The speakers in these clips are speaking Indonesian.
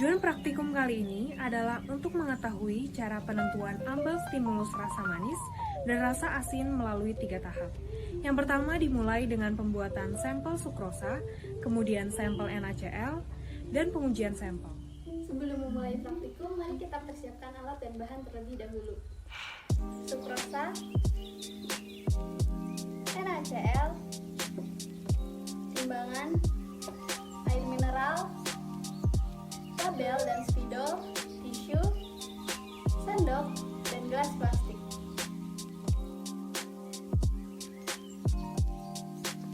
Tujuan praktikum kali ini adalah untuk mengetahui cara penentuan ambal stimulus rasa manis dan rasa asin melalui 3 tahap. Yang pertama dimulai dengan pembuatan sampel sukrosa, kemudian sampel NaCl, dan pengujian sampel. Sebelum memulai praktikum, mari kita persiapkan alat dan bahan terlebih dahulu. Sukrosa, NaCl, timbangan, air mineral, label dan spidol, tisu, sendok, dan gelas plastik.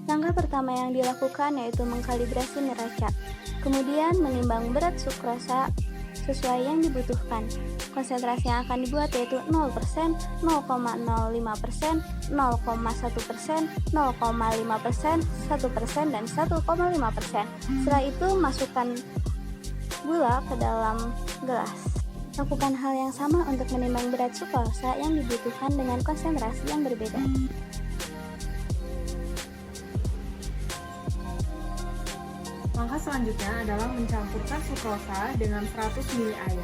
Langkah pertama yang dilakukan yaitu mengkalibrasi neraca, kemudian menimbang berat sukrosa sesuai yang dibutuhkan. Konsentrasi yang akan dibuat yaitu 0%, 0,05%, 0,1%, 0,5%, 1%, dan 1,5%. Setelah itu masukkan gula ke dalam gelas. Lakukan hal yang sama untuk menimbang berat sukrosa yang dibutuhkan dengan konsentrasi yang berbeda. Langkah selanjutnya adalah mencampurkan sukrosa dengan 100 ml air.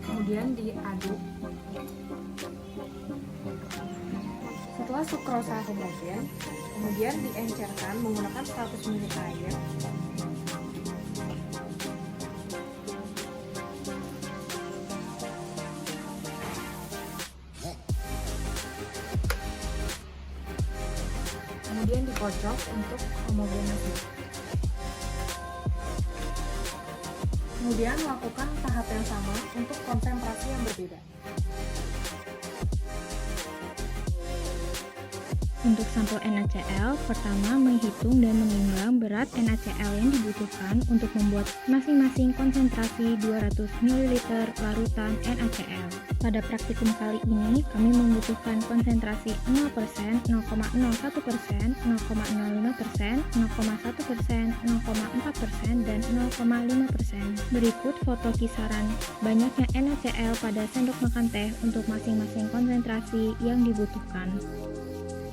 Kemudian diaduk. Setelah sukrosa homogen, kemudian diencerkan menggunakan 100 ml air. Kemudian dikocok untuk homogenasi. Kemudian lakukan tahap yang sama untuk konsentrasi yang berbeda. Untuk sampel NaCl, pertama menghitung dan menimbang berat NaCl yang dibutuhkan untuk membuat masing-masing konsentrasi 200 ml larutan NaCl. Pada praktikum kali ini, kami membutuhkan konsentrasi 0%, 0,01%, 0,05%, 0,1%, 0,4%, dan 0,5%. Berikut foto kisaran banyaknya NaCl pada sendok makan teh untuk masing-masing konsentrasi yang dibutuhkan.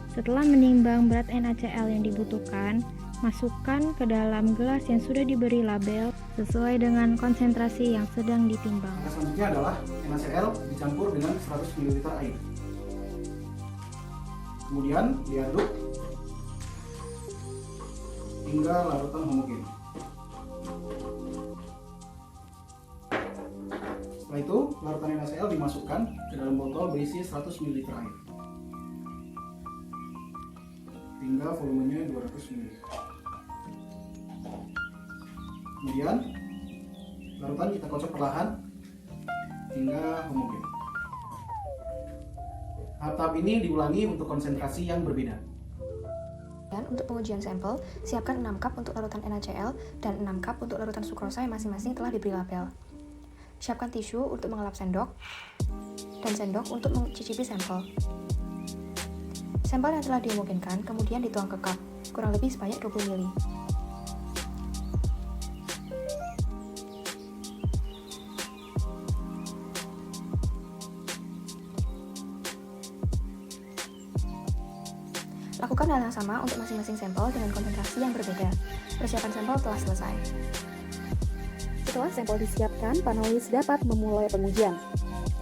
Setelah menimbang berat NaCl yang dibutuhkan, masukkan ke dalam gelas yang sudah diberi label sesuai dengan konsentrasi yang sedang ditimbang. Selanjutnya adalah NaCl dicampur dengan 100 ml air. Kemudian diaduk hingga larutan homogen. Setelah itu, larutan NaCl dimasukkan ke dalam botol berisi 100 ml air hingga volumenya 200 ml. Kemudian larutan kita kocok perlahan hingga homogen. Tahap ini diulangi untuk konsentrasi yang berbeda. Dan untuk pengujian sampel, siapkan 6 cup untuk larutan NaCl dan 6 cup untuk larutan sukrosa yang masing-masing telah diberi label. Siapkan tisu untuk mengelap sendok dan sendok untuk mencicipi sampel. Sampel yang telah dihomogenkan kemudian dituang ke cup, kurang lebih sebanyak 20 ml. Lakukan hal yang sama untuk masing-masing sampel dengan konsentrasi yang berbeda. Persiapan sampel telah selesai. Setelah sampel disiapkan, panelis dapat memulai pengujian.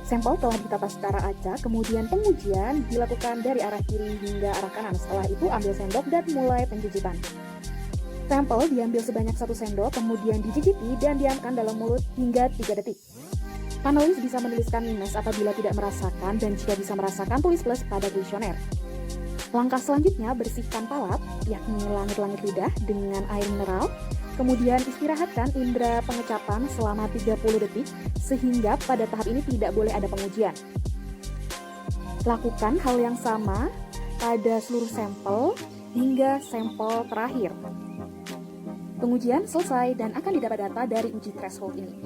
Sampel telah ditata secara acak, kemudian pengujian dilakukan dari arah kiri hingga arah kanan. Setelah itu ambil sendok dan mulai pencicipan. Sampel diambil sebanyak 1 sendok, kemudian dicicipi dan diamkan dalam mulut hingga 3 detik. Panelis bisa menuliskan minus apabila tidak merasakan, dan jika bisa merasakan, tulis plus pada kuesioner. Langkah selanjutnya, bersihkan palat, yakni langit-langit lidah dengan air mineral. Kemudian istirahatkan indera pengecapan selama 30 detik, sehingga pada tahap ini tidak boleh ada pengujian. Lakukan hal yang sama pada seluruh sampel hingga sampel terakhir. Pengujian selesai dan akan didapat data dari uji threshold ini.